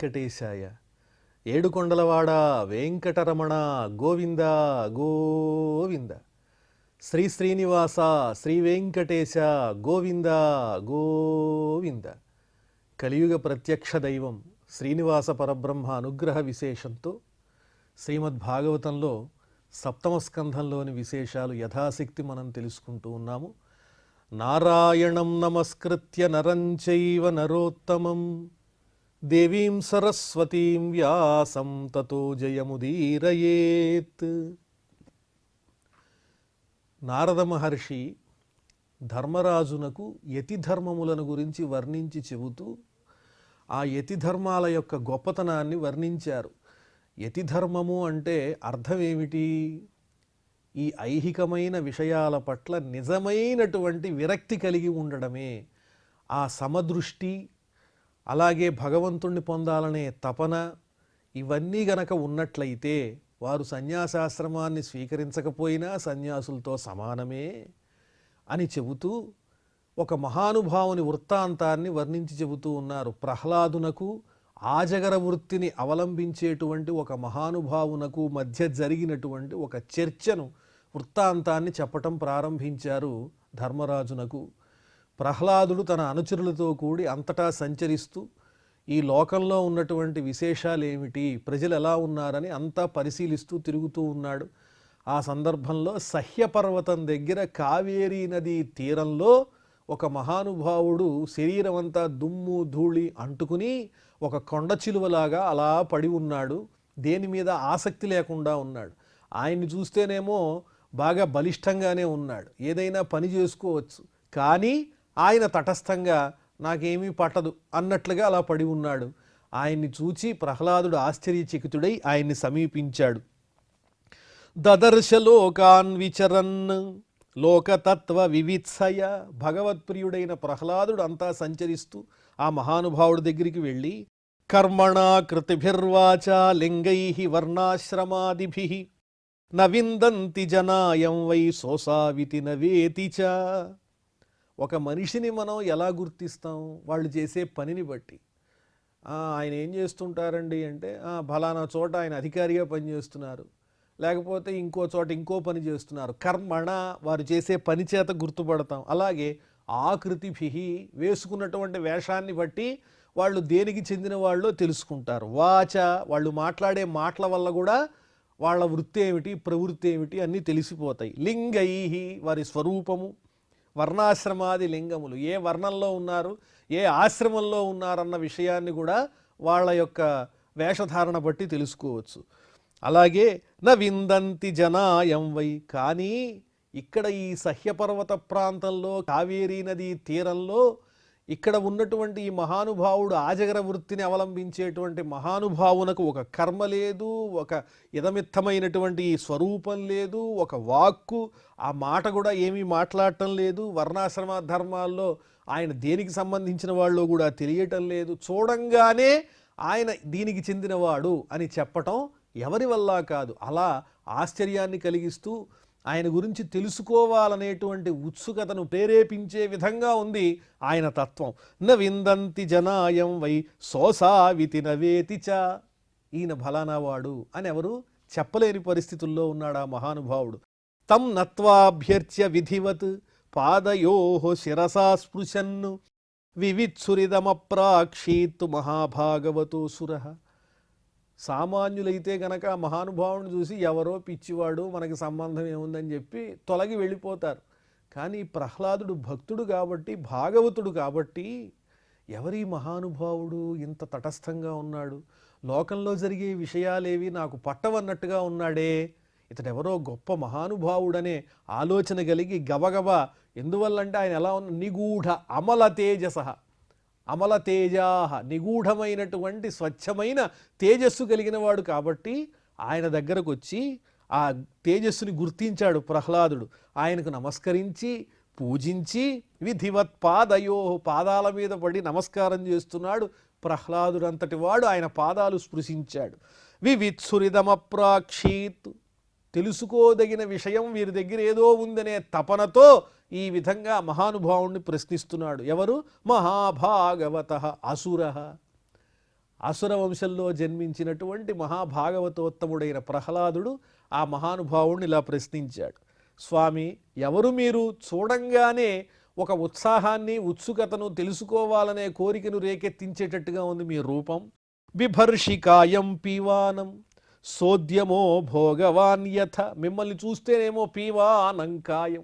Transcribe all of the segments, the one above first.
వెంకటేశాయ. ఏడుకొండలవాడ వెంకటరమణ గోవింద గోవింద. శ్రీ శ్రీనివాస శ్రీ వెంకటేశ గోవింద గోవింద. కలియుగ ప్రత్యక్ష దైవం శ్రీనివాస పరబ్రహ్మ అనుగ్రహ విశేషంతో శ్రీమద్భాగవతంలో సప్తమ స్కంధంలోని విశేషాలు యథాశక్తి మనం తెలుసుకుంటూ ఉన్నాము. నారాయణం నమస్కృత్య నరం చైవ నరోత్తమం దేవీం సరస్వతీం వ్యాసం తతో జయముదీరయేత్. నారద మహర్షి ధర్మరాజునకు యతిధర్మములను గురించి వర్ణించి చెబుతూ ఆ యతిధర్మాల యొక్క గొప్పతనాన్ని వర్ణించారు. యతిధర్మము అంటే అర్థం ఏమిటి? ఈ ఐహికమైన విషయాల పట్ల నిజమైనటువంటి విరక్తి కలిగి ఉండడమే. ఆ సమదృష్టి, అలాగే భగవంతుణ్ణి పొందాలనే తపన, ఇవన్నీ గనక ఉన్నట్లయితే వారు సన్యాసాశ్రమాన్ని స్వీకరించకపోయినా సన్యాసులతో సమానమే అని చెబుతూ ఒక మహానుభావుని వృత్తాంతాన్ని వర్ణించి చెబుతూ ఉన్నారు. ప్రహ్లాదునకు ఆజగర వృత్తిని అవలంబించేటువంటి ఒక మహానుభావునకు మధ్య జరిగినటువంటి ఒక చర్చను, వృత్తాంతాన్ని చెప్పటం ప్రారంభించారు ధర్మరాజునకు. ప్రహ్లాదుడు తన అనుచరులతో కూడి అంతటా సంచరిస్తూ ఈ లోకంలో ఉన్నటువంటి విశేషాలు ఏమిటి, ప్రజలు ఎలా ఉన్నారని అంతా పరిశీలిస్తూ తిరుగుతూ ఉన్నాడు. ఆ సందర్భంలో సహ్యపర్వతం దగ్గర కావేరీ నదీ తీరంలో ఒక మహానుభావుడు శరీరం అంతా దుమ్ము ధూళి అంటుకుని ఒక కొండ చిలువలాగా అలా పడి ఉన్నాడు. దేని మీద ఆసక్తి లేకుండా ఉన్నాడు. ఆయన్ని చూస్తేనేమో బాగా బలిష్టంగానే ఉన్నాడు, ఏదైనా పని చేసుకోవచ్చు. కానీ ఆయన తటస్థంగా నాకేమీ పట్టదు అన్నట్లుగా అలా పడి ఉన్నాడు. ఆయన్ని చూచి ప్రహ్లాదుడు ఆశ్చర్యచకితుడై ఆయన్ని సమీపించాడు. దదర్శలోకాన్ విచరన్ లోకతత్వ వివిత్సయ. భగవత్ప్రియుడైన ప్రహ్లాదుడు అంతా సంచరిస్తూ ఆ మహానుభావుడి దగ్గరికి వెళ్ళి కర్మణా కృతిభిర్వాచ లింగై వర్ణాశ్రమాదిభి నవిందంతి జనాయం వై సోసావితి నవేతి చ. ఒక మనిషిని మనం ఎలా గుర్తిస్తాం? వాళ్ళు చేసే పనిని బట్టి. ఆయన ఏం చేస్తుంటారండి అంటే ఫలానా చోట ఆయన అధికారిగా పనిచేస్తున్నారు, లేకపోతే ఇంకో చోట ఇంకో పని చేస్తున్నారు. కర్మణ, వారు చేసే పని చేత గుర్తుపడతాం. అలాగే ఆకృతిభి, వేసుకున్నటువంటి వేషాన్ని బట్టి వాళ్ళు దేనికి చెందిన వాళ్ళో తెలుసుకుంటారు. వాచ, వాళ్ళు మాట్లాడే మాటల వల్ల కూడా వాళ్ళ వృత్తి ఏమిటి, ప్రవృత్తి ఏమిటి అన్నీ తెలిసిపోతాయి. లింగై, వారి స్వరూపము. వర్ణాశ్రమాది లింగములు, ఏ వర్ణంలో ఉన్నారు, ఏ ఆశ్రమంలో ఉన్నారన్న విషయాన్ని కూడా వాళ్ళ యొక్క వేషధారణ బట్టి తెలుసుకోవచ్చు. అలాగే నవిందంతి జనాయం వై. కానీ ఇక్కడ ఈ సహ్యపర్వత ప్రాంతంలో కావేరీ నదీ తీరంలో ఇక్కడ ఉన్నటువంటి ఈ మహానుభావుడు ఆజగర వృత్తిని అవలంబించేటువంటి మహానుభావునకు ఒక కర్మ లేదు, ఒక ఇదమిత్తమైనటువంటి స్వరూపం లేదు, ఒక వాక్కు, ఆ మాట కూడా ఏమీ మాట్లాడటం లేదు. వర్ణాశ్రమ ధర్మాల్లో ఆయన దేనికి సంబంధించిన వాళ్ళు కూడా తెలియటం లేదు. చూడంగానే ఆయన దీనికి చెందినవాడు అని చెప్పటం ఎవరి వల్ల కాదు. అలా ఆశ్చర్యాన్ని కలిగిస్తూ ఆయన గురించి తెలుసుకోవాలనేటువంటి ఉత్సుకతను ప్రేరేపించే విధంగా ఉంది ఆయన తత్వం. న విందంతి జనాయం వై సోసావితి నవేతి చ. ఈయన ఫలానావాడు అని ఎవరు చెప్పలేని పరిస్థితుల్లో ఉన్నాడు ఆ మహానుభావుడు. తం నత్వాభ్యర్చ్య విధివత్ పాదయోః శిరసా స్పృశన్ను వివిత్సురిదమప్రాక్షీత్తు మహాభాగవతో సురః. సామాన్యులైతే గనక మహానుభావుని చూసి ఎవరో పిచ్చివాడు, మనకి సంబంధం ఏముందని చెప్పి తొలగి వెళ్ళిపోతారు. కానీ ప్రహ్లాదుడు భక్తుడు కాబట్టి, భాగవతుడు కాబట్టి, ఎవరి మహానుభావుడు ఇంత తటస్థంగా ఉన్నాడు, లోకంలో జరిగే విషయాలేవి నాకు పట్టవన్నట్టుగా ఉన్నాడే, ఇతడెవరో గొప్ప మహానుభావుడనే ఆలోచన కలిగి గబగబా, ఎందువల్లంటే ఆయన ఎలా ఉన్న నిగూఢ అమల తేజస, అమల తేజాహ, నిగూఢమైనటువంటి స్వచ్ఛమైన తేజస్సు కలిగిన వాడు కాబట్టి ఆయన దగ్గరకు వచ్చి ఆ తేజస్సుని గుర్తించాడు ప్రహ్లాదుడు. ఆయనకు నమస్కరించి పూజించి విధివత్ పాదయో, పాదాల మీద పడి నమస్కారం చేస్తున్నాడు. ప్రహ్లాదుడు అంతటి వాడు ఆయన పాదాలు స్పృశించాడు. వివిత్సురిదమప్రాక్షీత్, తెలుసుకోదగిన విషయం వీరి దగ్గర ఏదో ఉందనే తపనతో ఈ విధంగా మహానుభావుణ్ణి ప్రశ్నిస్తున్నాడు. ఎవరు? మహాభాగవత అసుర. అసుర వంశంలో జన్మించినటువంటి మహాభాగవతోత్తముడైన ప్రహ్లాదుడు ఆ మహానుభావుడిని ఇలా ప్రశ్నించాడు. స్వామి, ఎవరు మీరు? చూడంగానే ఒక ఉత్సాహాన్ని, ఉత్సుకతను, తెలుసుకోవాలనే కోరికను రేకెత్తించేటట్టుగా ఉంది మీ రూపం. బిభర్షికాయం పీవానం సోద్యమో భోగవాన్ యథ. మిమ్మల్ని చూస్తేనేమో పీవానం కాయం,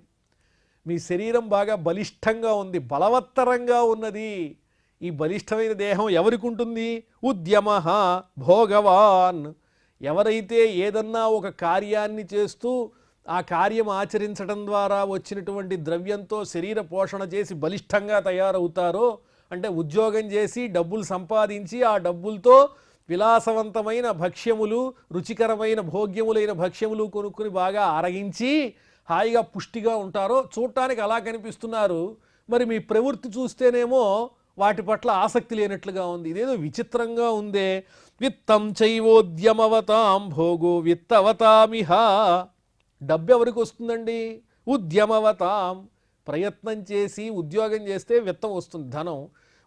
మీ శరీరం బాగా బలిష్టంగా ఉంది, బలవత్తరంగా ఉన్నది. ఈ బలిష్టమైన దేహం ఎవరికి ఉంటుంది? ఉద్యమ భోగవాన్. ఎవరైతే ఏదన్నా ఒక కార్యాన్ని చేస్తూ ఆ కార్యం ఆచరించడం ద్వారా వచ్చినటువంటి ద్రవ్యంతో శరీర పోషణ చేసి బలిష్టంగా తయారవుతారో, అంటే ఉద్యోగం చేసి డబ్బులు సంపాదించి ఆ డబ్బులతో విలాసవంతమైన భక్ష్యములు, రుచికరమైన భోగ్యములైన భక్ష్యములు కొనుక్కుని బాగా అరగించి హాయిగా పుష్టిగా ఉంటారో, చూడటానికి అలా కనిపిస్తున్నారు. మరి మీ ప్రవృత్తి చూస్తేనేమో వాటి పట్ల ఆసక్తి లేనట్లుగా ఉంది. ఇదేదో విచిత్రంగా ఉందే. విత్తం చైవోద్యమవతాం భోగో విత్తవతామిహ. డబ్బు ఎవరికి వస్తుందండి? ఉద్యమవతాం. ప్రయత్నం చేసి ఉద్యోగం చేస్తే విత్తం వస్తుంది, ధనం.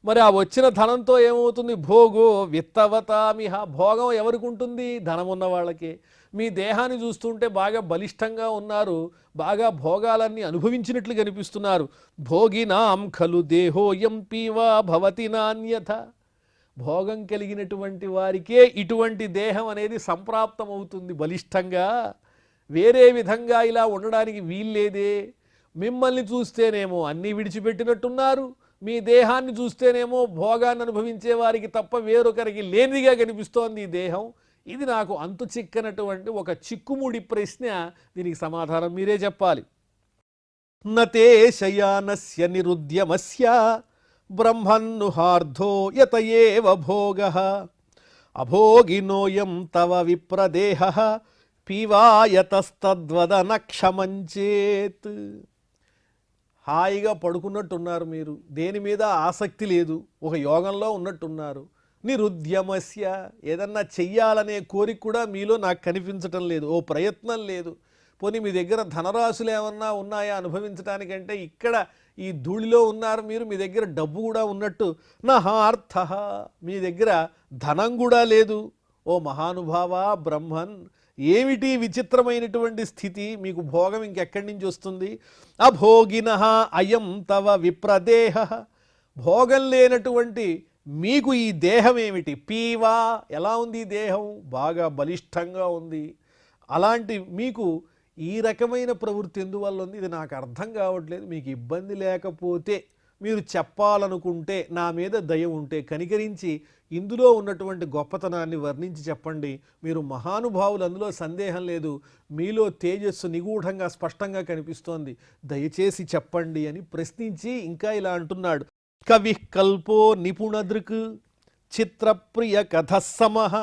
మరి ఆ వచ్చిన ధనంతో ఏమవుతుంది? భోగో విత్తవతామిహ. భోగం ఎవరికి ఉంటుంది? ధనం ఉన్న వాళ్ళకి. మీ దేహాన్ని చూస్తుంటే బాగా బలిష్టంగా ఉన్నారు, బాగా భోగాలన్నీ అనుభవించినట్లు కనిపిస్తున్నారు. భోగినాం ఖలు దేహోయం పీవా భవతి నాన్యథ. భోగం కలిగినటువంటి వారికే ఇటువంటి దేహం అనేది సంప్రాప్తం అవుతుంది బలిష్టంగా. వేరే విధంగా ఇలా ఉండడానికి వీల్లేదే. మిమ్మల్ని చూస్తేనేమో అన్నీ విడిచిపెట్టినట్టున్నారు, మీ దేహాన్ని చూస్తేనేమో భోగాన్ని అనుభవించే వారికి తప్ప వేరొకరికి లేనిదిగా కనిపిస్తోంది ఈ దేహం. ఇది నాకు అంతు చిక్కనటువంటి ఒక చిక్కుముడి ప్రశ్న. దీనికి సమాధానం మీరే చెప్పాలి. నతే శయానస్య నిరుద్యమస్య బ్రహ్మన్నుహార్ధో యత ఏవ భోగః అభోగినోయం తవ విప్రదేహః పీవాయతస్తద్వదన క్షమంచేత్. హాయిగా పడుకున్నట్టున్నారు మీరు, దేని మీద ఆసక్తి లేదు, ఒక యోగంలో ఉన్నట్టున్నారు. నిరుద్యమస్య, ఏదన్నా చెయ్యాలనే కోరిక కూడా మీలో నాకు కనిపించటం లేదు, ఓ ప్రయత్నం లేదు. పోనీ మీ దగ్గర ధనరాశులు ఏమన్నా ఉన్నాయా అనుభవించడానికంటే? ఇక్కడ ఈ ధూళిలో ఉన్నారు మీరు, మీ దగ్గర డబ్బు కూడా ఉన్నట్టు. నహార్థ, మీ దగ్గర ధనం కూడా లేదు. ఓ మహానుభావ బ్రహ్మన్, ఏమిటి విచిత్రమైనటువంటి స్థితి? మీకు భోగం ఇంకెక్కడి నుంచి వస్తుంది? అభోగినః అయం తవ విప్రదేహ. భోగం లేనటువంటి మీకు ఈ దేహం ఏమిటి? పీవా, ఎలా ఉంది ఈ దేహం? బాగా బలిష్టంగా ఉంది. అలాంటి మీకు ఈ రకమైన ప్రవృత్తి ఎందువల్ల ఉంది? ఇది నాకు అర్థం కావట్లేదు. మీకు ఇబ్బంది లేకపోతే, మీరు చెప్పాలనుకుంటే, నా మీద దయ ఉంటే కనికరించి ఇందులో ఉన్నటువంటి గొప్పతనాన్ని వర్ణించి చెప్పండి. మీరు మహానుభావులు, అందులో సందేహం లేదు. మీలో తేజస్సు నిగూఢంగా స్పష్టంగా కనిపిస్తోంది, దయచేసి చెప్పండి అని ప్రశ్నించి ఇంకా ఇలా అంటున్నాడు. కవి కల్పో నిపుణదృక్ చిత్రప్రియ కథస్సమః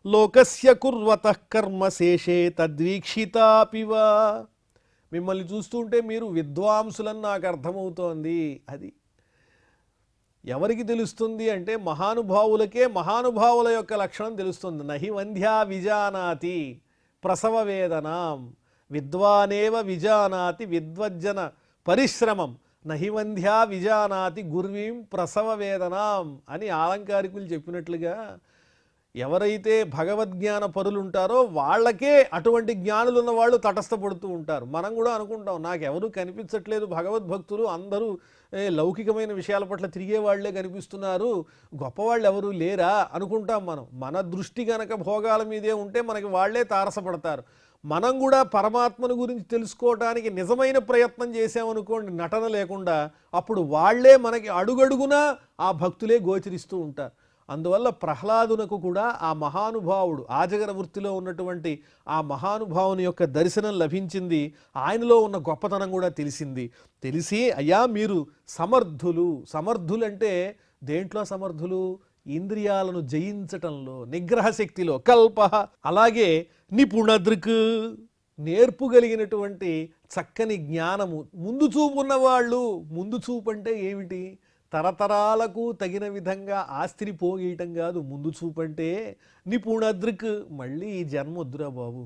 లోకస్య కుర్వతః కర్మశేషే తద్వీక్షితాపివా. మిమ్మల్ని చూస్తుంటే మీరు విద్వాంసులని నాకు అర్థమవుతోంది. అది ఎవరికి తెలుస్తుంది అంటే మహానుభావులకే మహానుభావుల యొక్క లక్షణం తెలుస్తుంది. నహి వంధ్యా విజానాతి ప్రసవ వేదనాం విద్వానేవ విజానాతి విద్వజ్జన పరిశ్రమం నహి వంధ్యా విజానాతి గుర్వీం ప్రసవ వేదనాం అని ఆలంకారికులు చెప్పినట్లుగా, ఎవరైతే భగవద్జ్ఞాన పరులు ఉంటారో వాళ్ళకే అటువంటి జ్ఞానులు ఉన్న వాళ్ళు తటస్థపడుతూ ఉంటారు. మనం కూడా అనుకుంటాం, నాకెవరూ కనిపించట్లేదు భగవద్భక్తులు, అందరూ లౌకికమైన విషయాల పట్ల తిరిగే వాళ్లే కనిపిస్తున్నారు, గొప్పవాళ్ళు ఎవరూ లేరా అనుకుంటాం మనం. మన దృష్టి గనక భోగాల మీదే ఉంటే మనకి వాళ్లే తారసపడతారు. మనం కూడా పరమాత్మను గురించి తెలుసుకోవడానికి నిజమైన ప్రయత్నం చేసామనుకోండి, నటన లేకుండా, అప్పుడు వాళ్లే మనకి అడుగడుగునా ఆ భక్తులే గోచరిస్తూ ఉంటారు. అందువల్ల ప్రహ్లాదునకు కూడా ఆ మహానుభావుడు, ఆజగర వృత్తిలో ఉన్నటువంటి ఆ మహానుభావుని యొక్క దర్శనం లభించింది. ఆయనలో ఉన్న గొప్పతనం కూడా తెలిసింది. తెలిసి, అయ్యా మీరు సమర్థులు. సమర్థులంటే దేంట్లో సమర్థులు? ఇంద్రియాలను జయించటంలో, నిగ్రహ శక్తిలో. కల్ప, అలాగే నిపుణదృక్, నేర్పు కలిగినటువంటి చక్కని జ్ఞానము, ముందు చూపు ఉన్నవాళ్ళు. ముందు చూపు అంటే ఏమిటి? తరతరాలకు తగిన విధంగా ఆస్తిని పోగేయటం కాదు ముందు చూపంటే. నిపుణదృక్, మళ్ళీ ఈ జన్మ వద్దురా బాబు,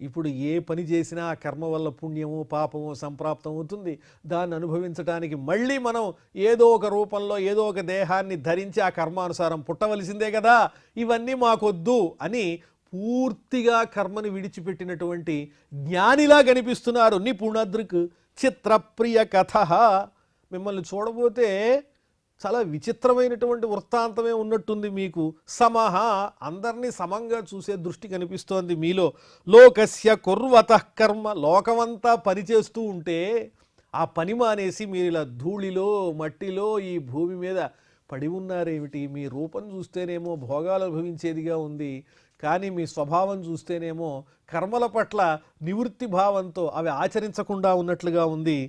ఇప్పుడు ఏ పని చేసినా ఆ కర్మ వల్ల పుణ్యము పాపము సంప్రాప్తం అవుతుంది. దాన్ని అనుభవించడానికి మళ్ళీ మనం ఏదో ఒక రూపంలో ఏదో ఒక దేహాన్ని ధరించి ఆ కర్మానుసారం పుట్టవలసిందే కదా, ఇవన్నీ మాకొద్దు అని పూర్తిగా కర్మని విడిచిపెట్టినటువంటి జ్ఞానిలా కనిపిస్తున్నారు. నిపుణదృక్ చిత్రప్రియ కథ. మిమ్మల్ని చూడబోతే చాలా విచిత్రమైనటువంటి వృత్తాంతమే ఉన్నట్టుంది మీకు. సమహ, అందరినీ సమంగా చూసే దృష్టి కనిపిస్తోంది మీలో. లోకస్య కుర్వతః కర్మ, లోకమంతా పనిచేస్తూ ఉంటే ఆ పని మానేసి మీరు ఇలా ధూళిలో మట్టిలో ఈ భూమి మీద పడి ఉన్నారేమిటి? మీ రూపం చూస్తేనేమో భోగాలు అనుభవించేదిగా ఉంది, కానీ మీ స్వభావం చూస్తేనేమో కర్మల పట్ల నివృత్తి భావంతో అవి ఆచరించకుండా ఉన్నట్లుగా ఉంది.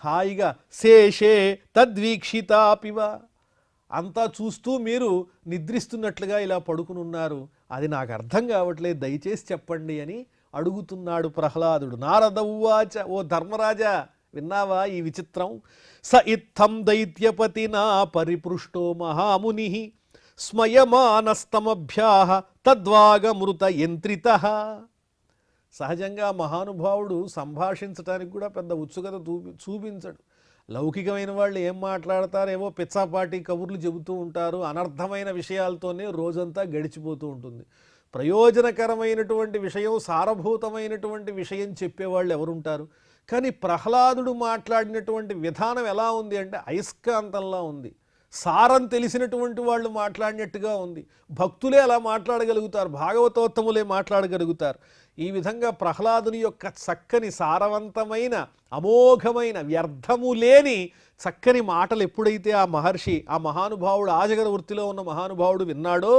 హాయిగా శేషే తద్వీక్షితాపివ, అంతా చూస్తూ మీరు నిద్రిస్తున్నట్లుగా ఇలా పడుకుని ఉన్నారు. అది నాకు అర్థం కావట్లేదు, దయచేసి చెప్పండి అని అడుగుతున్నాడు ప్రహ్లాదుడు. నారద ఉవాచ, ఓ ధర్మరాజా విన్నావా ఈ విచిత్రం? స ఇత్థం దైత్యపతినా పరిపృష్టో మహాముని స్మయమానస్తమభ్యాహ తద్వాగమృత యంత్రితః. సహజంగా మహానుభావుడు సంభాషించడానికి కూడా పెద్ద ఉత్సుకత చూపించడు. లౌకికమైన వాళ్ళు ఏం మాట్లాడతారేమో పిచ్చాపాటి కబుర్లు చెబుతూ ఉంటారు, అనర్థమైన విషయాలతోనే రోజంతా గడిచిపోతూ ఉంటుంది. ప్రయోజనకరమైనటువంటి విషయం, సారభూతమైనటువంటి విషయం చెప్పేవాళ్ళు ఎవరుంటారు? కానీ ప్రహ్లాదుడు మాట్లాడినటువంటి విధానం ఎలా ఉంది అంటే అయస్కాంతంలా ఉంది. సారం తెలిసినటువంటి వాళ్ళు మాట్లాడినట్టుగా ఉంది. భక్తులే అలా మాట్లాడగలుగుతారు, భాగవతోత్తములే మాట్లాడగలుగుతారు. ఈ విధంగా ప్రహ్లాదుని యొక్క చక్కని సారవంతమైన అమోఘమైన వ్యర్థము లేని చక్కని మాటలు ఎప్పుడైతే ఆ మహర్షి, ఆ మహానుభావుడు, ఆజగర వృత్తిలో ఉన్న మహానుభావుడు విన్నాడో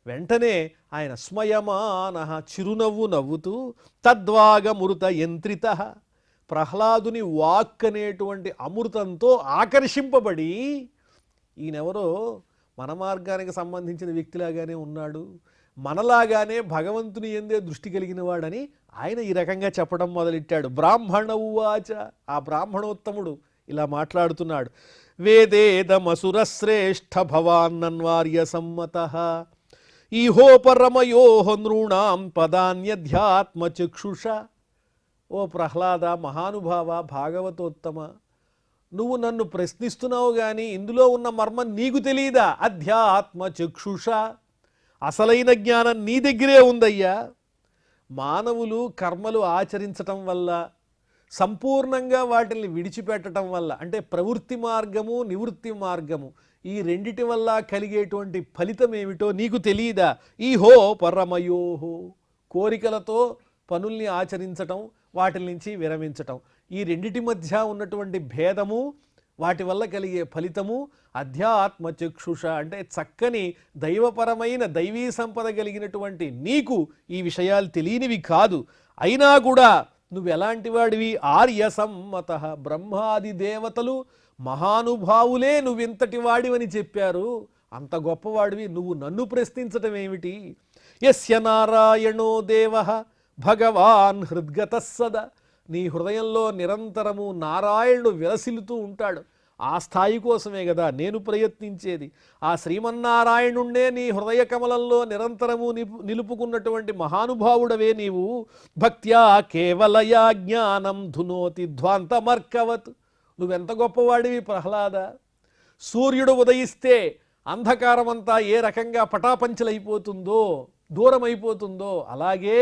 వెంటనే ఆయన స్మయమానః, చిరునవ్వు నవ్వుతూ తద్వాగమృత యంత్రిత, ప్రహ్లాదుని వాక్ అనేటువంటి అమృతంతో ఆకర్షింపబడి ఈయనెవరో మన మార్గానికి సంబంధించిన వ్యక్తిలాగానే ఉన్నాడు, మనలాగానే భగవంతుని ఎందే దృష్టి కలిగిన వాడని ఆయన ఈ రకంగా చెప్పడం మొదలెట్టాడు. బ్రాహ్మణ ఉవాచ, ఆ బ్రాహ్మణోత్తముడు ఇలా మాట్లాడుతున్నాడు. వేదేదమసురశ్రేష్ఠ భవాన్నన్వార్య సమ్మతః ఈహోపరమయోః నృణాం పదాన్యధ్యాత్మచక్షుష. ఓ ప్రహ్లాద, మహానుభావ, భాగవతోత్తమ, నువ్వు నన్ను ప్రశ్నిస్తున్నావు కానీ ఇందులో ఉన్న మర్మం నీకు తెలియదా? అధ్యాత్మ చక్షుష, అసలైన జ్ఞానం నీ దగ్గరే ఉందయ్యా. మానవులు కర్మలు ఆచరించటం వల్ల, సంపూర్ణంగా వాటిని విడిచిపెట్టడం వల్ల, అంటే ప్రవృత్తి మార్గము నివృత్తి మార్గము, ఈ రెండిటి వల్ల కలిగేటువంటి ఫలితం ఏమిటో నీకు తెలియదా? ఈహో పరమయోహో, కోరికలతో పనుల్ని ఆచరించటం, వాటి నుంచి విరమించటం, ఈ రెండిటి మధ్య ఉన్నటువంటి భేదము, వాటి వల్ల కలిగే ఫలితము అధ్యాత్మ చక్షుష, అంటే చక్కని దైవపరమైన దైవీ సంపద కలిగినటువంటి నీకు ఈ విషయాలు తెలియనివి కాదు. అయినా కూడా నువ్వు ఎలాంటి వాడివి? ఆర్య సమ్మత, బ్రహ్మాది దేవతలు మహానుభావులే నువ్వింతటి వాడివని చెప్పారు. అంత గొప్పవాడివి నువ్వు నన్ను ప్రశ్నించటం ఏమిటి? యస్య నారాయణో దేవః భగవాన్ హృద్గతః సదా, నీ హృదయంలో నిరంతరము నారాయణుడు విలసిల్లుతూ ఉంటాడు. ఆ స్థాయి కోసమే కదా నేను ప్రయత్నించేది. ఆ శ్రీమన్నారాయణుణ్ణే నీ హృదయ కమలంలో నిరంతరము నిలుపుకున్నటువంటి మహానుభావుడవే నీవు. భక్త్యా కేవలయా జ్ఞానం ధునోతి ధ్వాంతమర్కవత్. నువ్వెంత గొప్పవాడివి ప్రహ్లాద. సూర్యుడు ఉదయిస్తే అంధకారమంతా ఏ రకంగా పటాపంచలైపోతుందో, దూరమైపోతుందో, అలాగే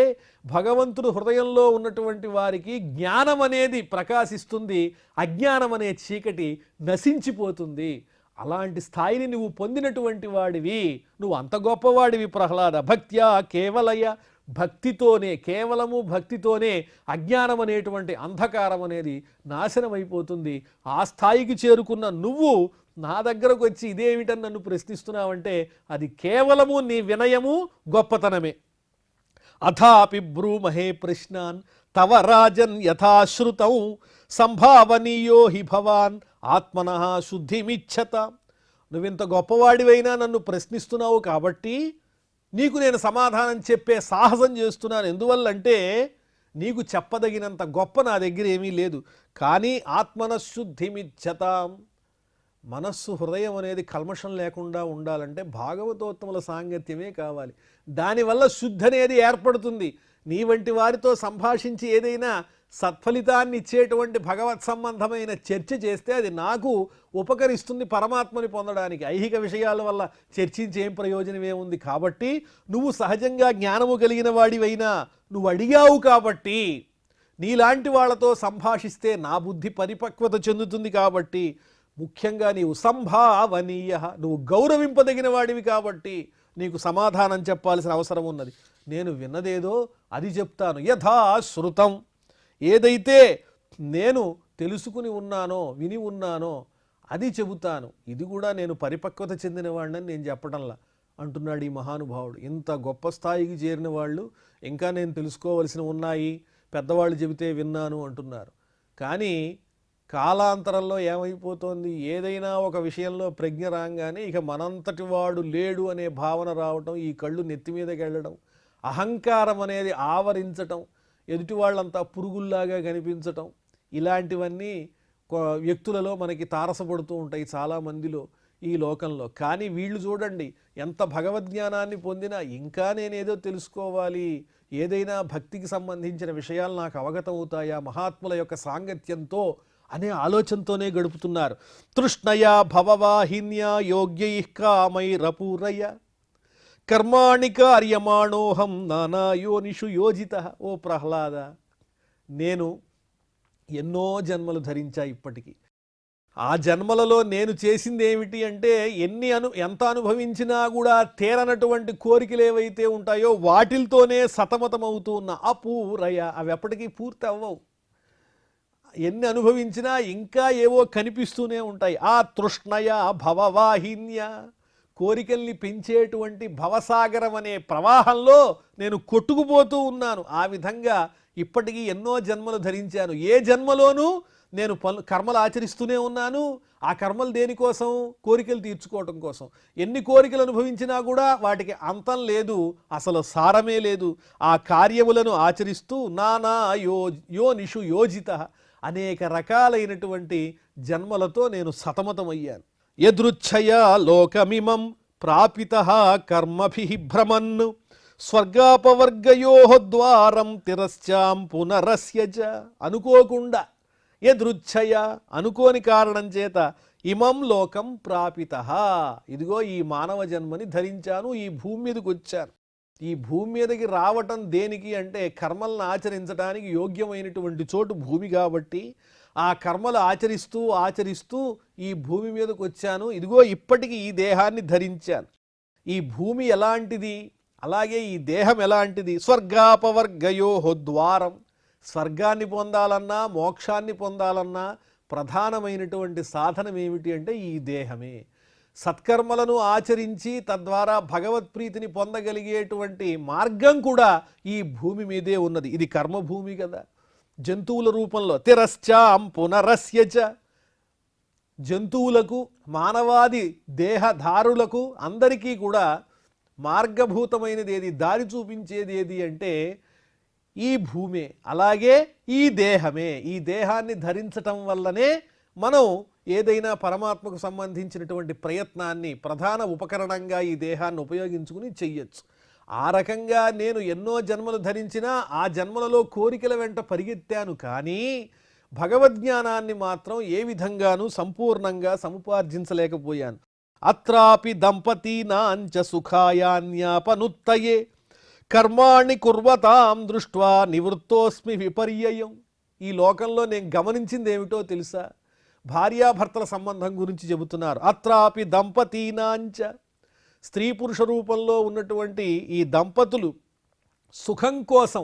భగవంతుడు హృదయంలో ఉన్నటువంటి వారికి జ్ఞానం అనేది ప్రకాశిస్తుంది, అజ్ఞానం అనే చీకటి నశించిపోతుంది. అలాంటి స్థాయిని నువ్వు పొందినటువంటి వాడివి, నువ్వు అంత గొప్పవాడివి ప్రహ్లాద. భక్త్యా కేవలయ, భక్తితోనే, కేవలము భక్తితోనే అజ్ఞానం అనేటువంటి అంధకారం అనేది నాశనం అయిపోతుంది. ఆ స్థాయికి చేరుకున్న నువ్వు నా దగ్గరకు వచ్చి ఇదేమిటని నన్ను ప్రశ్నిస్తున్నావంటే అది కేవలము నీ వినయము గొప్పతనమే. అథాపి బ్రూమహే ప్రశ్నాన్ తవ రాజన్ యథాశ్రుతం సంభావనీయో హి భవాన్ ఆత్మనః శుద్ధిమిచ్చత. నువ్వింత గొప్పవాడివైనా నన్ను ప్రశ్నిస్తున్నావు కాబట్టి నీకు నేను సమాధానం చెప్పే సాహసం చేస్తున్నాను. ఎందువల్లంటే నీకు చెప్పదగినంత గొప్ప నా దగ్గర ఏమీ లేదు. కానీ ఆత్మనఃశుద్ధిమిచ్చతాం, మనస్సు హృదయం అనేది కల్మషం లేకుండా ఉండాలంటే భాగవతోత్తముల సాంగత్యమే కావాలి. దానివల్ల శుద్ధి అనేది ఏర్పడుతుంది. నీ వంటి వారితో సంభాషించి ఏదైనా సత్ఫలితాన్ని ఇచ్చేటువంటి భగవత్ సంబంధమైన చర్చ చేస్తే అది నాకు ఉపకరిస్తుంది పరమాత్మని పొందడానికి. ఐహిక విషయాల వల్ల చర్చించి ఏం ప్రయోజనం ఏముంది? కాబట్టి నువ్వు సహజంగా జ్ఞానము కలిగిన వాడివైనా నువ్వు అడిగావు కాబట్టి, నీలాంటి వాళ్ళతో సంభాషిస్తే నా బుద్ధి పరిపక్వత చెందుతుంది కాబట్టి, ముఖ్యంగా నీవు సంభావనీయ, నువ్వు గౌరవింపదగిన వాడివి కాబట్టి నీకు సమాధానం చెప్పాల్సిన అవసరం ఉన్నది. నేను విన్నదేదో అది చెప్తాను. యథా శృతం, ఏదైతే నేను తెలుసుకుని ఉన్నానో విని ఉన్నానో అది చెబుతాను. ఇది కూడా నేను పరిపక్వత చెందిన వాడిని నేను చెప్పడంలా అంటున్నాడు ఈ మహానుభావుడు. ఇంత గొప్ప స్థాయికి చేరిన వాళ్ళు ఇంకా నేను తెలుసుకోవలసిన ఉన్నాయి, పెద్దవాళ్ళు చెబితే విన్నాను అంటున్నారు. కానీ కాలాంతరంలో ఏమైపోతోంది? ఏదైనా ఒక విషయంలో ప్రజ్ఞ రాగానే ఇక మనంతటి వాడు లేడు అనే భావన రావటం, ఈ కళ్ళు నెత్తి మీదకి వెళ్ళడం, అహంకారం అనేది ఆవరించటం, ఎదుటి వాళ్ళంతా పురుగుల్లాగా కనిపించటం, ఇలాంటివన్నీ వ్యక్తులలో మనకి తారసపడుతూ ఉంటాయి చాలామందిలో ఈ లోకంలో. కానీ వీళ్ళు చూడండి, ఎంత భగవద్జ్ఞానాన్ని పొందినా ఇంకా నేనేదో తెలుసుకోవాలి, ఏదైనా భక్తికి సంబంధించిన విషయాలు నాకు అవగతం అవుతాయా మహాత్ముల యొక్క సాంగత్యంతో అనే ఆలోచనతోనే గడుపుతున్నారు. తృష్ణయా భవవాహిన్యా యోగ్యై కామైరపూరయ కర్మాణి కార్యమాణోహం నానాయోనిషు యోజిత. ఓ ప్రహ్లాద, నేను ఎన్నో జన్మలు ధరించా ఇప్పటికీ. ఆ జన్మలలో నేను చేసింది ఏమిటి అంటే, ఎంత అనుభవించినా కూడా తీరనటువంటి కోరికలు ఏవైతే ఉంటాయో వాటిల్తోనే సతమతమవుతూ ఉన్న అపూరయ, అవి ఎప్పటికీ పూర్తి అవ్వవు. ఎన్ని అనుభవించినా ఇంకా ఏవో కనిపిస్తూనే ఉంటాయి. ఆ తృష్ణయ భవవాహిన్య, కోరికల్ని పెంచేటువంటి భవసాగరం అనే ప్రవాహంలో నేను కొట్టుకుపోతూ ఉన్నాను. ఆ విధంగా ఇప్పటికీ ఎన్నో జన్మలు ధరించాను. ఏ జన్మలోనూ నేను కర్మలు ఆచరిస్తూనే ఉన్నాను. ఆ కర్మలు దేనికోసం? కోరికలు తీర్చుకోవటం కోసం. ఎన్ని కోరికలు అనుభవించినా కూడా వాటికి అంతం లేదు, అసలు సారమే లేదు. ఆ కార్యములను ఆచరిస్తూ నానా యోనిషు యోజిత, అనేక రకాలైనటువంటి జన్మలతో నేను సతమతమయ్యాను. యదృచ్ఛయా లోకమిమం ప్రాపితః కర్మభిః భ్రమన్ స్వర్గాపవర్గయో ద్వారం తిరశ్చాం పునరస్య చ. అనుకోకుండా, యదృచ్ఛయ, అనుకోని కారణం చేత, ఇమం లోకం ప్రాపితః, ఇదిగో ఈ మానవ జన్మని ధరించాను, ఈ భూమి మీదకి వచ్చాను. ఈ భూమి మీదకి రావటం దేనికి అంటే కర్మలను ఆచరించడానికి యోగ్యమైనటువంటి చోటు భూమి కాబట్టి ఆ కర్మలు ఆచరిస్తూ ఆచరిస్తూ ఈ భూమి మీదకి వచ్చాను. ఇదిగో ఇప్పటికి ఈ దేహాన్ని ధరించాను. ఈ భూమి ఎలాంటిది, అలాగే ఈ దేహం ఎలాంటిది? స్వర్గాపవర్గయో ద్వారం, స్వర్గాన్ని పొందాలన్నా మోక్షాన్ని పొందాలన్నా ప్రధానమైనటువంటి సాధనం ఏమిటి అంటే ఈ దేహమే. సత్కర్మలను ఆచరించి తద్వారా భగవత్ప్రీతిని పొందగలిగేటువంటి మార్గం కూడా ఈ భూమి మీదే ఉన్నది. ఇది కర్మభూమి కదా. జంతువుల రూపంలో తిరశ్చాం పునరస్య చ, జంతువులకు మానవాది దేహధారులకు అందరికీ కూడా మార్గభూతమైనది ఏది, దారి చూపించేది ఏది అంటే ఈ భూమే, అలాగే ఈ దేహమే. ఈ దేహాన్ని ధరించటం వల్లనే మనం ఏదైనా పరమాత్మకు సంబంధించినటువంటి ప్రయత్నాన్ని ప్రధాన ఉపకరణంగా ఈ దేహాన్ని ఉపయోగించుకుని చెయ్యొచ్చు. ఆ రకంగా నేను ఎన్నో జన్మలు ధరించినా ఆ జన్మలలో కోరికల వెంట పరిగెత్తాను, కానీ భగవద్జ్ఞానాన్ని మాత్రం ఏ విధంగానూ సంపూర్ణంగా సముపార్జించలేకపోయాను. అత్రాపి దంపతీనాంచ సుఖాయాన్యాపనుత్తయే కర్మాణి కుర్వతాం దృష్ట్వా నివృత్తోస్మి విపర్యయం. ఈ లోకంలో నేను గమనించింది ఏమిటో తెలుసా? భార్యాభర్తల సంబంధం గురించి చెబుతున్నారు. అత్రాపి దంపతీనాంచ, స్త్రీ పురుష రూపంలో ఉన్నటువంటి ఈ దంపతులు సుఖం కోసం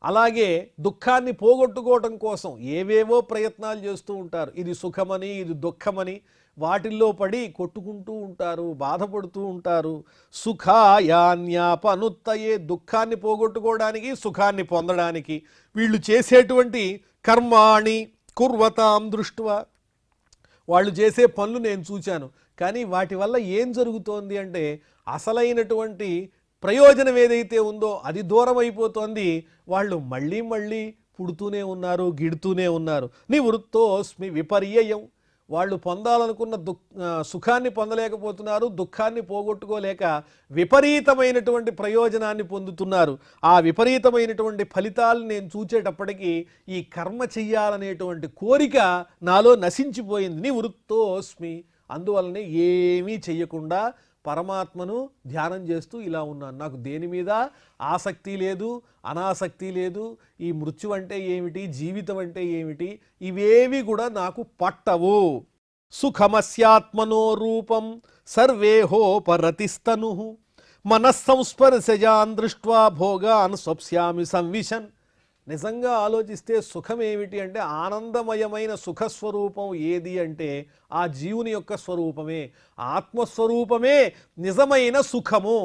అలాగే దుఃఖాన్ని పోగొట్టుకోవటం కోసం ఏవేవో ప్రయత్నాలు చేస్తూ ఉంటారు. ఇది సుఖమని, ఇది దుఃఖమని వాటిల్లో పడి కొట్టుకుంటూ ఉంటారు, బాధపడుతూ ఉంటారు. సుఖాయాన్యాపనుత్తయే, దుఃఖాన్ని పోగొట్టుకోవడానికి సుఖాన్ని పొందడానికి వీళ్ళు చేసేటువంటి కర్మాణి కుర్వతాం దృష్ట్వా, వాళ్ళు చేసే పనులు నేను చూశాను. కానీ వాటి వల్ల ఏం జరుగుతోంది అంటే అసలైనటువంటి ప్రయోజనం ఏదైతే ఉందో అది దూరం అయిపోతోంది. వాళ్ళు మళ్ళీ మళ్ళీ పుడుతూనే ఉన్నారు, గిడుతూనే ఉన్నారు. నివృత్తోస్మి విపర్యయం, వాళ్ళు పొందాలనుకున్న సుఖాన్ని పొందలేకపోతున్నారు, దుఃఖాన్ని పోగొట్టుకోలేక విపరీతమైనటువంటి ప్రయోజనాన్ని పొందుతున్నారు. ఆ విపరీతమైనటువంటి ఫలితాలను నేను చూచేటప్పటికీ ఈ కర్మ చెయ్యాలనేటువంటి కోరిక నాలో నశించిపోయింది. నివృత్తోస్మి, అందువల్లనే ఏమీ చెయ్యకుండా పరమాత్మను ధ్యానం చేస్తూ ఇలా ఉన్నాను. నాకు దేని మీద ఆసక్తి లేదు, అనాసక్తి లేదు. ఈ మృత్యు అంటే ఏమిటి, జీవితం అంటే ఏమిటి, ఇవేవి కూడా నాకు పట్టవు. సుఖమస్యాత్మనో రూపం సర్వేహోపరతిస్తను మనస్సంస్పర్శజాన్ దృష్ట్వా భోగాన్ స్వప్స్యామి సంవిశన్. నిజంగా ఆలోచిస్తే సుఖం ఏమిటి అంటే ఆనందమయమైన సుఖస్వరూపం ఏది అంటే ఆ జీవుని యొక్క స్వరూపమే, ఆత్మస్వరూపమే నిజమైన సుఖము.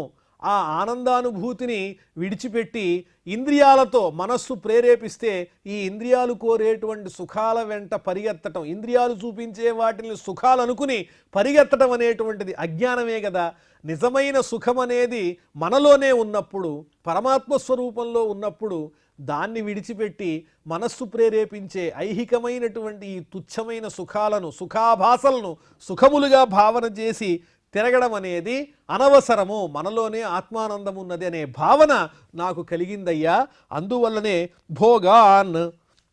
ఆ ఆనందానుభూతిని విడిచిపెట్టి ఇంద్రియాలతో మనస్సు ప్రేరేపిస్తే ఈ ఇంద్రియాలు కోరేటువంటి సుఖాల వెంట పరిగెత్తటం, ఇంద్రియాలు చూపించే వాటిని సుఖాలు అనుకుని పరిగెత్తడం అనేటువంటిది అజ్ఞానమే కదా. నిజమైన సుఖం అనేది మనలోనే ఉన్నప్పుడు, పరమాత్మ స్వరూపంలో ఉన్నప్పుడు దాన్ని విడిచిపెట్టి మనస్సు ప్రేరేపించే ఐహికమైనటువంటి ఈ తుచ్చమైన సుఖాలను, సుఖాభాసలను సుఖములుగా భావన చేసి తిరగడం అనేది అనవసరము. మనలోనే ఆత్మానందం ఉన్నది అనే భావన నాకు కలిగిందయ్యా. అందువల్లనే భోగాన్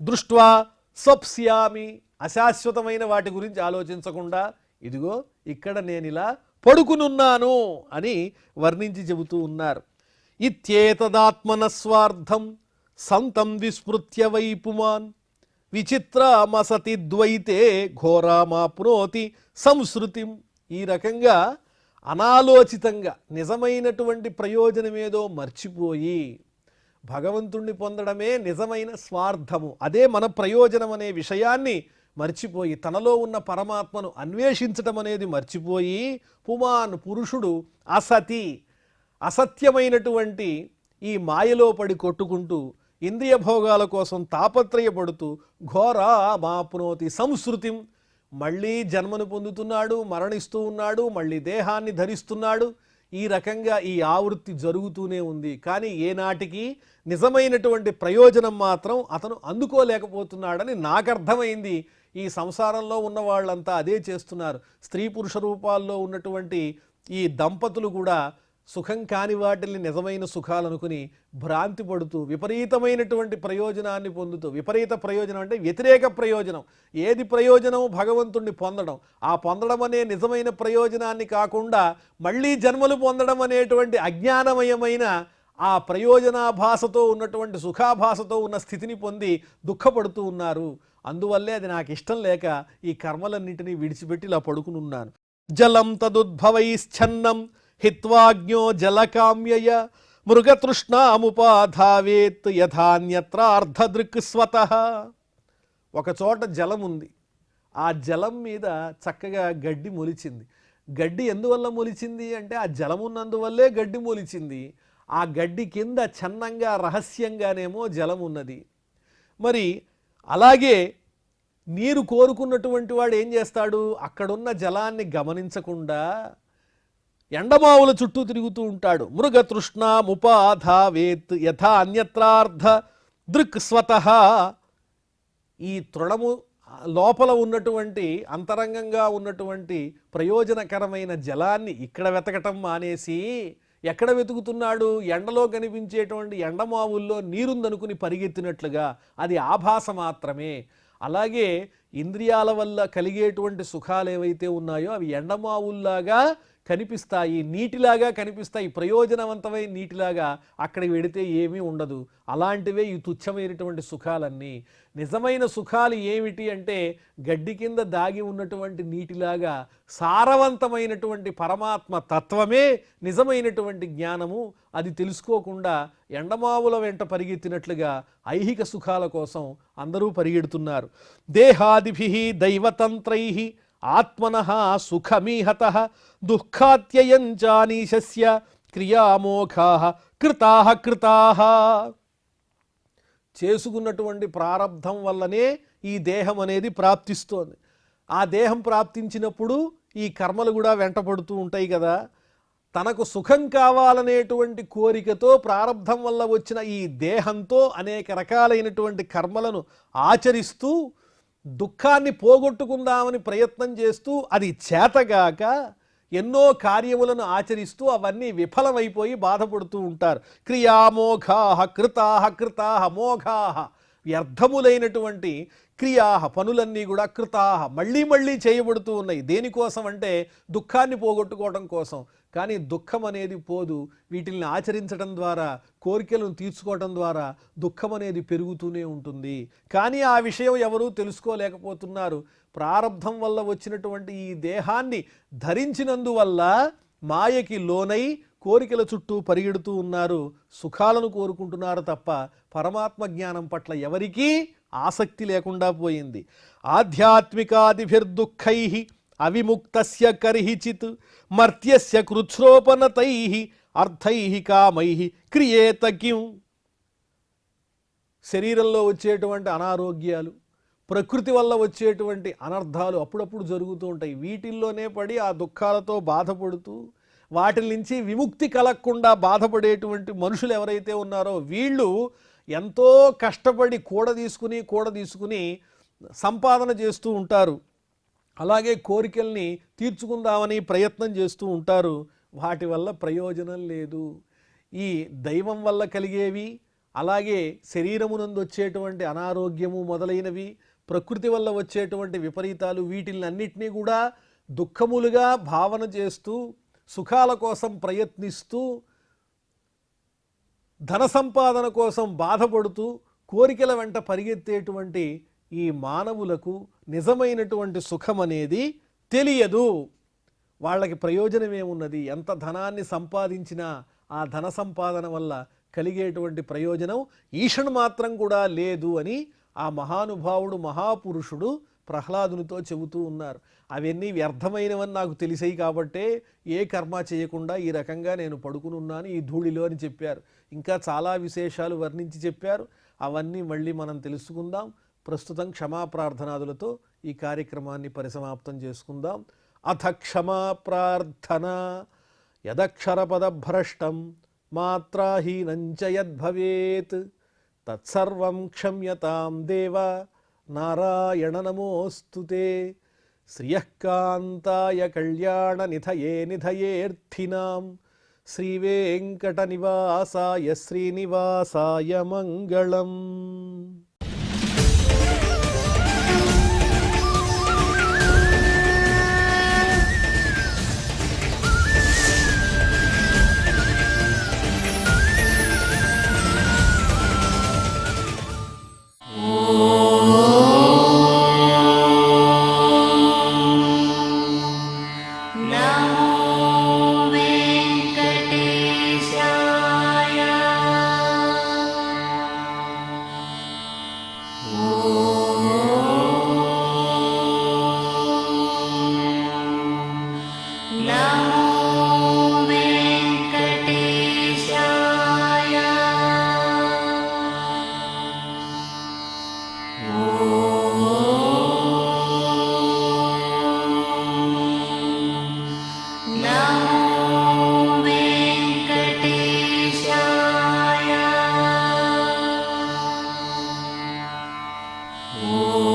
దృష్ట్వా స్వప్స్యామి, అశాశ్వతమైన వాటి గురించి ఆలోచించకుండా ఇదిగో ఇక్కడ నేను ఇలా పడుకునున్నాను అని వర్ణించి చెబుతూ ఉన్నారు. ఇత్యేతదాత్మన స్వార్థం సంతం విస్మృత్య వైపుమాన్ విచిత్రమసతి ద్వైతే ఘోరామాప్నోతి సంస్కృతిం. ఈ రకంగా అనాలోచితంగా నిజమైనటువంటి ప్రయోజనమేదో మర్చిపోయి భగవంతుణ్ణి పొందడమే నిజమైన స్వార్థము, అదే మన ప్రయోజనం అనే విషయాన్ని మర్చిపోయి తనలో ఉన్న పరమాత్మను అన్వేషించటం అనేది మర్చిపోయి పుమాన్ పురుషుడు అసతి, అసత్యమైనటువంటి ఈ మాయలో పడి కొట్టుకుంటూ ఇంద్రియ భోగాల కోసం తాపత్రయపడుతూ ఘోరామాప్నోతి సంస్కృతిం, మళ్ళీ జన్మను పొందుతున్నాడు, మరణిస్తూ ఉన్నాడు, మళ్ళీ దేహాన్ని ధరిస్తున్నాడు. ఈ రకంగా ఈ ఆవృత్తి జరుగుతూనే ఉంది. కానీ ఏనాటికి నిజమైనటువంటి ప్రయోజనం మాత్రం అతను అందుకోలేకపోతున్నాడని నాకు అర్థమైంది. ఈ సంసారంలో ఉన్న వాళ్ళంతా అదే చేస్తున్నారు. స్త్రీ పురుష రూపాల్లో ఉన్నటువంటి ఈ దంపతులు కూడా సుఖం కాని వాటిని నిజమైన సుఖాలు అనుకుని భ్రాంతి పడుతూ విపరీతమైనటువంటి ప్రయోజనాన్ని పొందుతూ, విపరీత ప్రయోజనం అంటే వ్యతిరేక ప్రయోజనం, ఏది ప్రయోజనం భగవంతుణ్ణి పొందడం, ఆ పొందడం అనే నిజమైన ప్రయోజనాన్ని కాకుండా మళ్ళీ జన్మలు పొందడం అనేటువంటి అజ్ఞానమయమైన ఆ ప్రయోజనాభాసతో ఉన్నటువంటి సుఖాభాసతో ఉన్న స్థితిని పొంది దుఃఖపడుతూ ఉన్నారు. అందువల్లే అది నాకు ఇష్టం లేక ఈ కర్మలన్నింటినీ విడిచిపెట్టి ఇలా పడుకుని ఉన్నాను. జలం తదుద్భవైశ్చన్నం హిత్వాజ్ఞో జలకామ్యయ మృగతృష్ణాముపాధావేత్ యథాన్యత్రార్ధదృక్ స్వతః. ఒక చోట జలం ఉంది, ఆ జలం మీద చక్కగా గడ్డి మొలిచింది. గడ్డి ఎందువల్ల మొలిచింది అంటే ఆ జలం ఉన్నందువల్లే గడ్డి మొలిచింది. ఆ గడ్డి కింద చన్నంగా రహస్యంగానేమో జలం ఉన్నది. మరి అలాగే నీరు కోరుకున్నటువంటి వాడు ఏం చేస్తాడు, అక్కడున్న జలాన్ని గమనించకుండా ఎండమావుల చుట్టూ తిరుగుతూ ఉంటాడు. మృగతృష్ణాముపాధావేత్ యథా అన్యత్రార్ధ దృక్ స్వతః. ఈ తృణము లోపల ఉన్నటువంటి అంతరంగంగా ఉన్నటువంటి ప్రయోజనకరమైన జలాన్ని ఇక్కడ వెతకటం మానేసి ఎక్కడ వెతుకుతున్నాడు, ఎండలో కనిపించేటువంటి ఎండమావుల్లో నీరుందనుకుని పరిగెత్తినట్లుగా. అది ఆభాస మాత్రమే. అలాగే ఇంద్రియాల వల్ల కలిగేటువంటి సుఖాలు ఏవైతే ఉన్నాయో అవి ఎండమావుల్లాగా కనిపిస్తాయి, నీటిలాగా కనిపిస్తాయి, ప్రయోజనవంతమైన నీటిలాగా. అక్కడికి వెడితే ఏమీ ఉండదు. అలాంటివే ఈ తుచ్చమైనటువంటి సుఖాలన్నీ. నిజమైన సుఖాలు ఏమిటి అంటే గడ్డి కింద దాగి ఉన్నటువంటి నీటిలాగా సారవంతమైనటువంటి పరమాత్మ తత్వమే నిజమైనటువంటి జ్ఞానము. అది తెలుసుకోకుండా ఎండమావుల వెంట పరిగెత్తినట్లుగా ఐహిక సుఖాల కోసం అందరూ పరిగెడుతున్నారు. దేహాదిభిః దైవతంత్రైః ఆత్మనః సుఖమీహతః దుఃఖాత్యయంచానీశస్య క్రియామోఘాః కృతాః కృతాః. చేసుకున్నటువంటి ప్రారబ్ధం వల్లనే ఈ దేహం అనేది ప్రాప్తిస్తోంది. ఆ దేహం ప్రాప్తించినప్పుడు ఈ కర్మలు కూడా వెంటపడుతూ ఉంటాయి కదా. తనకు సుఖం కావాలనేటువంటి కోరికతో ప్రారబ్ధం వల్ల వచ్చిన ఈ దేహంతో అనేక రకాలైనటువంటి కర్మలను ఆచరిస్తూ దుఃఖాన్ని పోగొట్టుకుందామని ప్రయత్నం చేస్తూ అది చేతగాక ఎన్నో కార్యములను ఆచరిస్తూ అవన్నీ విఫలమైపోయి బాధపడుతూ ఉంటారు. క్రియామోఘాహ కృతాహ కృతాహ మోఘాహ, వ్యర్థములైనటువంటి క్రియాహ, పనులన్నీ కూడా కృతాహ, మళ్ళీ మళ్ళీ చేయబడుతూ ఉన్నాయి. దేనికోసం అంటే దుఃఖాన్ని పోగొట్టుకోవడం కోసం. కానీ దుఃఖం అనేది పోదు. వీటిల్ని ఆచరించడం ద్వారా, కోరికలను తీర్చుకోవడం ద్వారా దుఃఖం అనేది పెరుగుతూనే ఉంటుంది. కానీ ఆ విషయం ఎవరూ తెలుసుకోలేకపోతున్నారు. ప్రారబ్ధం వల్ల వచ్చినటువంటి ఈ దేహాన్ని ధరించినందువల్ల మాయకి లోనై కోరికల చుట్టూ పరిగెడుతూ ఉన్నారు, సుఖాలను కోరుకుంటున్నారు తప్ప పరమాత్మ జ్ఞానం పట్ల ఎవరికీ ఆసక్తి లేకుండా పోయింది. ఆధ్యాత్మికాదిభిర్దుఃఖై అవిముక్తస్య కర్హిచిత్ మర్త్యస్య కృచ్ఛ్రోపనతై అర్థై కామై క్రియేత కిం. శరీరంలో వచ్చేటువంటి అనారోగ్యాలు, ప్రకృతి వల్ల వచ్చేటువంటి అనర్థాలు అప్పుడప్పుడు జరుగుతూ ఉంటాయి. వీటిల్లోనే పడి ఆ దుఃఖాలతో బాధపడుతూ వాటి నుంచి విముక్తి కలగకుండా బాధపడేటువంటి మనుషులు ఎవరైతే ఉన్నారో వీళ్ళు ఎంతో కష్టపడి కూడ తీసుకుని సంపాదన చేస్తూ ఉంటారు. అలాగే కోరికల్ని తీర్చుకుందామని ప్రయత్నం చేస్తూ ఉంటారు. వాటి వల్ల ప్రయోజనం లేదు. ఈ దైవం వల్ల కలిగేవి, అలాగే శరీరమునందు వచ్చేటువంటి అనారోగ్యము మొదలైనవి, ప్రకృతి వల్ల వచ్చేటువంటి విపరీతాలు, వీటిలన్నిటినీ కూడా దుఃఖములుగా భావన చేస్తూ సుఖాల కోసం ప్రయత్నిస్తూ ధన సంపాదన కోసం బాధపడుతూ కోరికల వెంట పరిగెత్తేటువంటి ఈ మానవులకు నిజమైనటువంటి సుఖం అనేది తెలియదు. వాళ్ళకి ప్రయోజనం ఏమున్నది? ఎంత ధనాన్ని సంపాదించినా ఆ ధన సంపాదన వల్ల కలిగేటువంటి ప్రయోజనం ఈషణ్ మాత్రం కూడా లేదు అని ఆ మహానుభావుడు, మహాపురుషుడు ప్రహ్లాదునితో చెబుతూ ఉన్నారు. అవన్నీ వ్యర్థమైనవని నాకు తెలిసాయి కాబట్టే ఏ కర్మ చేయకుండా ఈ రకంగా నేను పడుకుని ఉన్నాను ఈ ధూళిలో అని చెప్పారు. ఇంకా చాలా విశేషాలు వర్ణించి చెప్పారు. అవన్నీ మళ్ళీ మనం తెలుసుకుందాం. ప్రస్తుతం క్షమాప్రార్థనాదులతో ఈ కార్యక్రమాన్ని పరిసమాప్తం చేసుకుందాం. అథ క్షమా ప్రార్థన. యదక్షరపదభ్రష్టం మాత్రాహీనంచ యద్భవేత్ తత్సర్వం క్షమ్యతాం దేవ నారాయణ నమోస్తుతే. శ్రియఃకాంతాయ కళ్యాణ నిధయే నిధయేర్థినాం శ్రీవేంకట నివాసాయ శ్రీనివాసాయ మంగళం. Oh